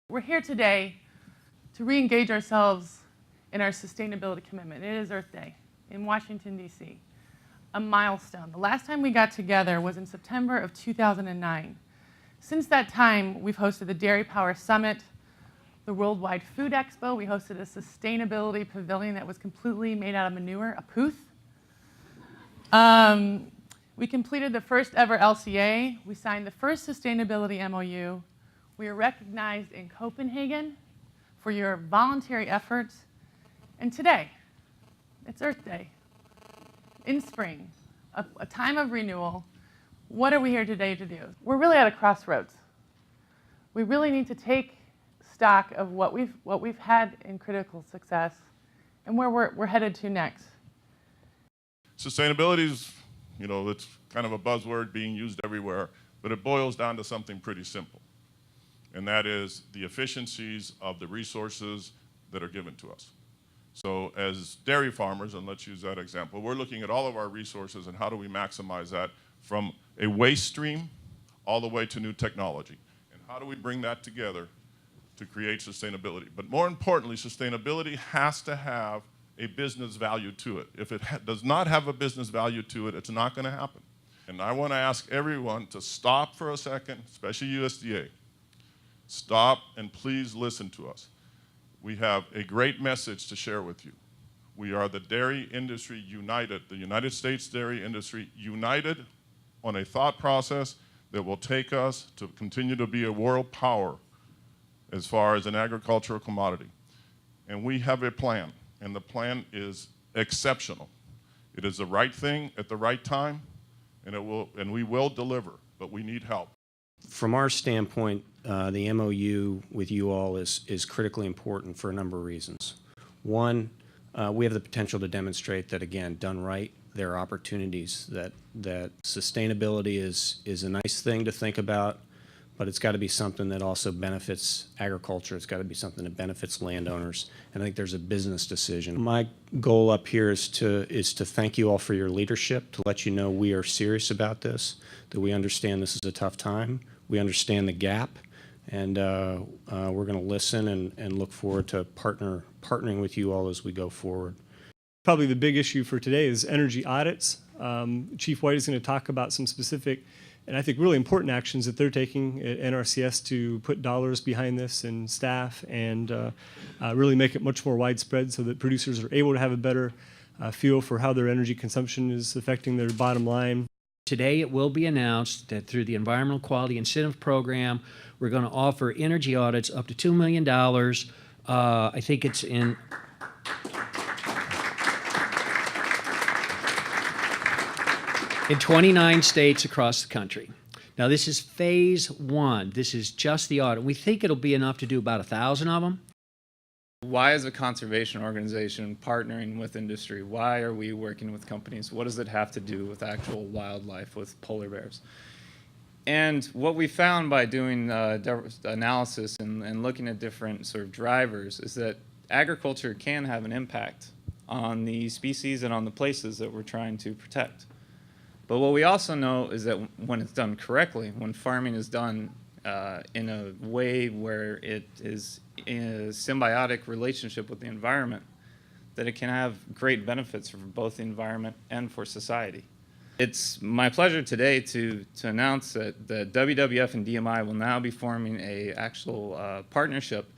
We're here today to re-engage ourselves in our sustainability commitment. It is Earth Day in Washington, D.C., a milestone. The last time we got together was in September of 2009. Since that time, we've hosted the Dairy Power Summit, the Worldwide Food Expo. We hosted a sustainability pavilion that was completely made out of manure, a pooth. We completed the first ever LCA. We signed the first sustainability MOU. We were recognized in Copenhagen for your voluntary efforts. And today, it's Earth Day. In spring, a time of renewal. What are we here today to do? We're really at a crossroads. We really need to take stock of what we've had in critical success and where we're headed to next. Sustainability is, it's kind of a buzzword being used everywhere, but it boils down to something pretty simple. And that is the efficiencies of the resources that are given to us. So as dairy farmers, and let's use that example, we're looking at all of our resources and how do we maximize that from a waste stream all the way to new technology. And how do we bring that together to create sustainability? But more importantly, sustainability has to have a business value to it. If it does not have a business value to it, it's not going to happen. And I want to ask everyone to stop for a second, especially USDA. Stop and please listen to us. We have a great message to share with you. We are the dairy industry united, the United States dairy industry united on a thought process that will take us to continue to be a world power as far as an agricultural commodity. And we have a plan, and the plan is exceptional. It is the right thing at the right time, and we will deliver, but we need help. From our standpoint, the MOU with you all is critically important for a number of reasons. One, we have the potential to demonstrate that, again, done right, there are opportunities that sustainability is a nice thing to think about, but it's got to be something that also benefits agriculture. It's got to be something that benefits landowners. And I think there's a business decision. My goal up here is to thank you all for your leadership, to let you know we are serious about this, that we understand this is a tough time. We understand the gap, and we're going to listen and look forward to partnering with you all as we go forward. Probably the big issue for today is energy audits. Chief White is going to talk about some specific and I think really important actions that they're taking at NRCS to put dollars behind this and staff and really make it much more widespread so that producers are able to have a better feel for how their energy consumption is affecting their bottom line. Today it will be announced that through the Environmental Quality Incentive Program, we're going to offer energy audits up to $2 million. I think it's in... in 29 states across the country. Now this is phase one. This is just the audit. We think it'll be enough to do about 1,000 of them. Why is a conservation organization partnering with industry? Why are we working with companies? What does it have to do with actual wildlife, with polar bears? And what we found by doing analysis and looking at different sort of drivers is that agriculture can have an impact on the species and on the places that we're trying to protect. But what we also know is that when it's done correctly, when farming is done in a way where it is in a symbiotic relationship with the environment, that it can have great benefits for both the environment and for society. It's my pleasure today to announce that the WWF and DMI will now be forming an actual partnership,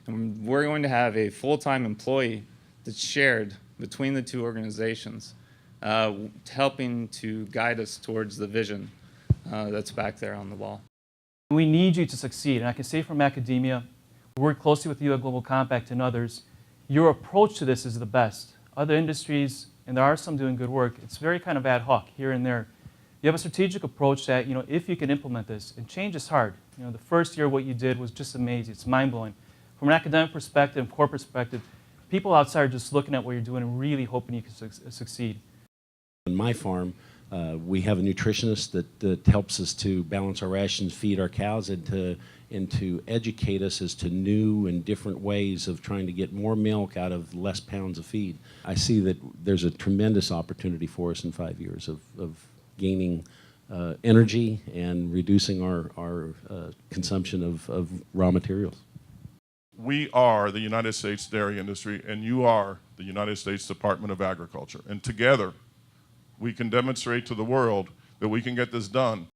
and we're going to have a full-time employee that's shared between the two organizations, helping to guide us towards the vision that's back there on the wall. We need you to succeed, and I can say from academia, we work closely with you at Global Compact and others, your approach to this is the best. Other industries, and there are some doing good work, it's very kind of ad hoc here and there. You have a strategic approach that, if you can implement this, and change is hard. The first year what you did was just amazing, it's mind-blowing. From an academic perspective and corporate perspective, people outside are just looking at what you're doing and really hoping you can succeed. On my farm, we have a nutritionist that helps us to balance our rations, feed our cows, and to educate us as to new and different ways of trying to get more milk out of less pounds of feed. I see that there's a tremendous opportunity for us in 5 years of gaining energy and reducing our consumption of raw materials. we are the United States dairy industry, and you are the United States Department of Agriculture. And together, we can demonstrate to the world that we can get this done